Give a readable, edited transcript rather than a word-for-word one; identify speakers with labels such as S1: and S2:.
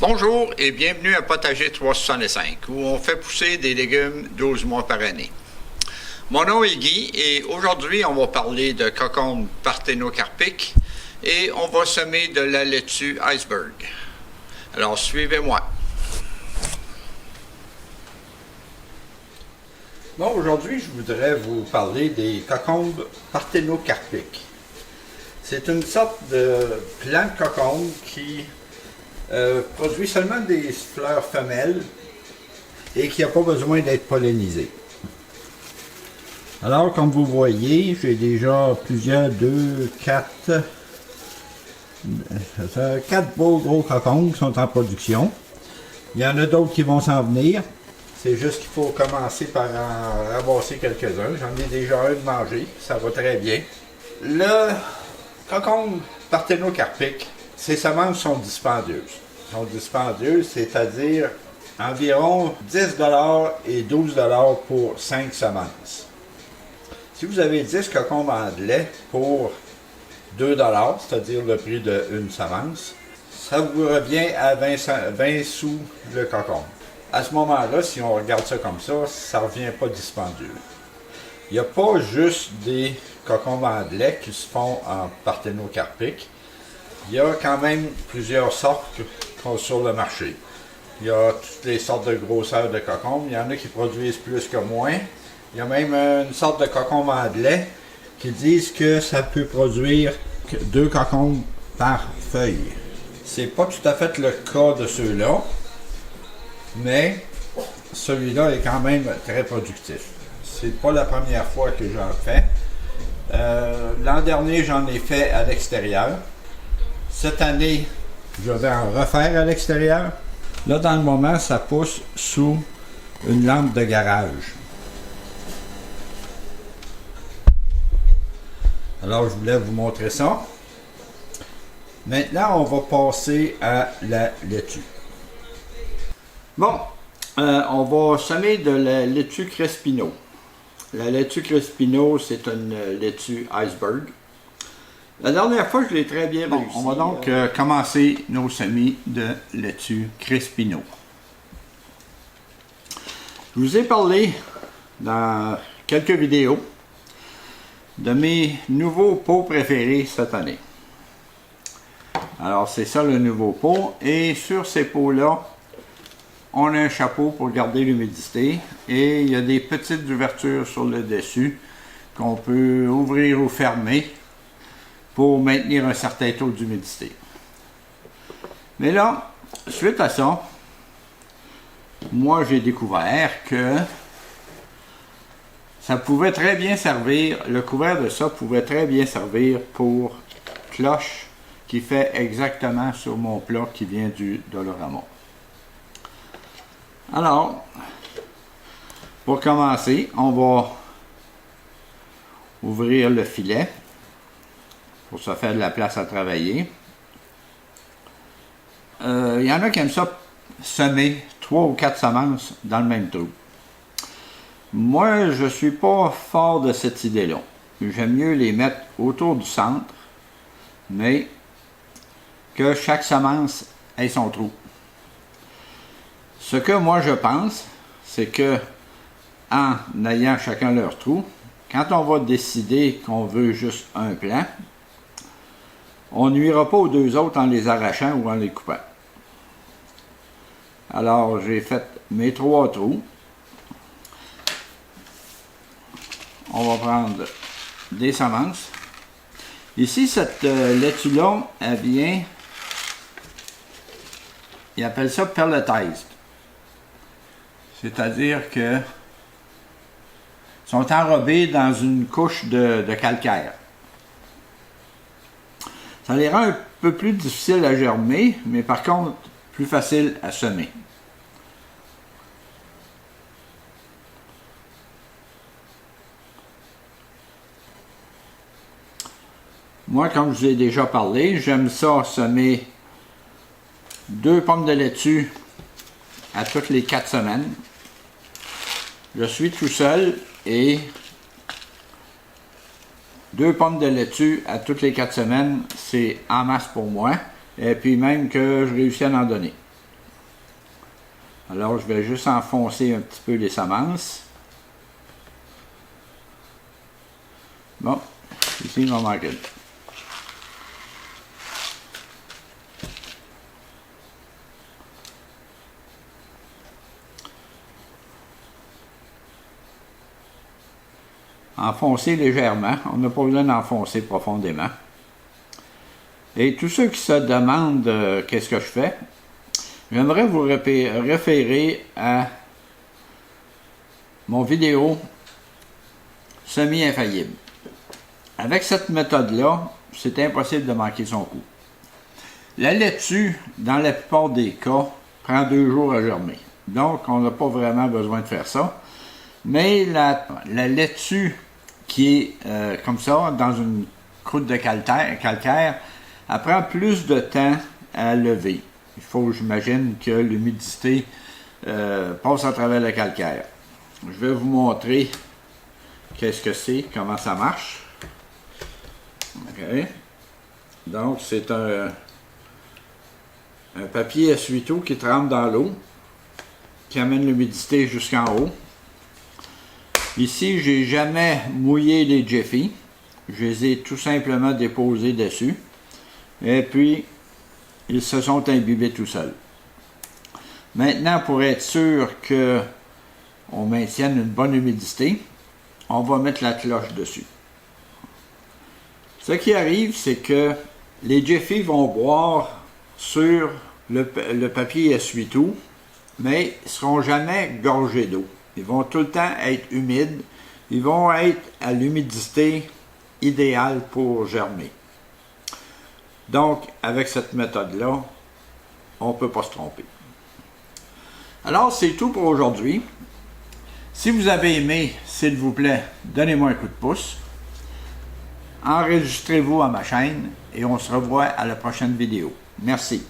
S1: Bonjour et bienvenue à Potager 365, où on fait pousser des légumes 12 mois par année. Mon nom est Guy et aujourd'hui on va parler de cocombes parthénocarpiques et on va semer de la laitue iceberg. Alors suivez-moi.
S2: Bon, aujourd'hui je voudrais vous parler des cocombes parthénocarpiques. C'est une sorte de plante cocombe qui produit seulement des fleurs femelles et qui n'a pas besoin d'être pollinisé. Alors, comme vous voyez, j'ai déjà plusieurs, 4 beaux gros cocombes qui sont en production. Il y en a d'autres qui vont s'en venir. C'est juste qu'il faut commencer par en ramasser quelques-uns. J'en ai déjà un de manger, ça va très bien. Le cocombe parthénocarpique, ses semences sont dispendieuses. C'est-à-dire environ 10 $ et 12 $ pour 5 semences. Si vous avez 10 cocombes anglais pour 2 $, c'est-à-dire le prix d'une semence, ça vous revient à 20 sous le cocombe. À ce moment-là, si on regarde ça comme ça, ça ne revient pas dispendieux. Il n'y a pas juste des cocombes anglais qui se font en parthénocarpique. Il y a quand même plusieurs sortes sur le marché. Il y a toutes les sortes de grosseurs de cocombes. Il y en a qui produisent plus que moins. Il y a même une sorte de cocombe anglais qui disent que ça peut produire 2 cocombes par feuille. C'est pas tout à fait le cas de ceux-là, mais celui-là est quand même très productif. C'est pas la première fois que j'en fais. L'an dernier, j'en ai fait à l'extérieur. Cette année, je vais en refaire à l'extérieur. Là, dans le moment, ça pousse sous une lampe de garage. Alors, je voulais vous montrer ça. Maintenant, on va passer à la laitue. Bon, on va semer de la laitue Crespino. La laitue Crespino, c'est une laitue iceberg. La dernière fois, je l'ai très bien réussi. On va donc commencer nos semis de laitue Crespino. Je vous ai parlé dans quelques vidéos de mes nouveaux pots préférés cette année. Alors, c'est ça le nouveau pot. Et sur ces pots-là, on a un chapeau pour garder l'humidité. Et il y a des petites ouvertures sur le dessus qu'on peut ouvrir ou fermer pour maintenir un certain taux d'humidité. Mais là, suite à ça, moi j'ai découvert que ça pouvait très bien servir, le couvert de ça pouvait très bien servir pour cloche qui fait exactement sur mon plat qui vient du Dolorama. Alors, pour commencer, on va ouvrir le filet pour se faire de la place à travailler. Il y en a qui aiment ça semer 3 ou 4 semences dans le même trou. Moi, je ne suis pas fort de cette idée-là. J'aime mieux les mettre autour du centre, mais que chaque semence ait son trou. Ce que moi je pense, c'est que en ayant chacun leur trou, quand on va décider qu'on veut juste un plant, on nuira pas aux deux autres en les arrachant ou en les coupant. Alors, j'ai fait mes 3 trous. On va prendre des semences. Ici, cette laitue-là, elle vient, ils appellent ça pelletized. C'est-à-dire que sont enrobés dans une couche de calcaire. Ça les rend un peu plus difficiles à germer, mais par contre, plus facile à semer. Moi, comme je vous ai déjà parlé, j'aime ça semer 2 pommes de laitue à toutes les 4 semaines. Je suis tout seul et 2 pommes de laitue à toutes les 4 semaines, c'est en masse pour moi. Et puis même que je réussis à en donner. Alors, je vais juste enfoncer un petit peu les semences. Bon, ici, il m'en manque une. Enfoncer légèrement. On n'a pas besoin d'enfoncer profondément. Et tous ceux qui se demandent qu'est-ce que je fais, j'aimerais vous référer à mon vidéo semi-infaillible. Avec cette méthode-là, c'est impossible de manquer son coup. La laitue, dans la plupart des cas, prend 2 jours à germer. Donc, on n'a pas vraiment besoin de faire ça. Mais la laitue qui est comme ça, dans une croûte de calcaire, elle prend plus de temps à lever. Il faut, j'imagine, que l'humidité passe à travers le calcaire. Je vais vous montrer qu'est-ce que c'est, comment ça marche. OK. Donc, c'est un papier essuie-tout qui trempe dans l'eau, qui amène l'humidité jusqu'en haut. Ici, j'ai jamais mouillé les Jiffy. Je les ai tout simplement déposés dessus. Et puis, ils se sont imbibés tout seuls. Maintenant, pour être sûr qu'on maintienne une bonne humidité, on va mettre la cloche dessus. Ce qui arrive, c'est que les Jiffy vont boire sur le papier essuie-tout, mais ils ne seront jamais gorgés d'eau. Ils vont tout le temps être humides. Ils vont être à l'humidité idéale pour germer. Donc, avec cette méthode-là, on ne peut pas se tromper. Alors, c'est tout pour aujourd'hui. Si vous avez aimé, s'il vous plaît, donnez-moi un coup de pouce. Enregistrez-vous à ma chaîne et on se revoit à la prochaine vidéo. Merci.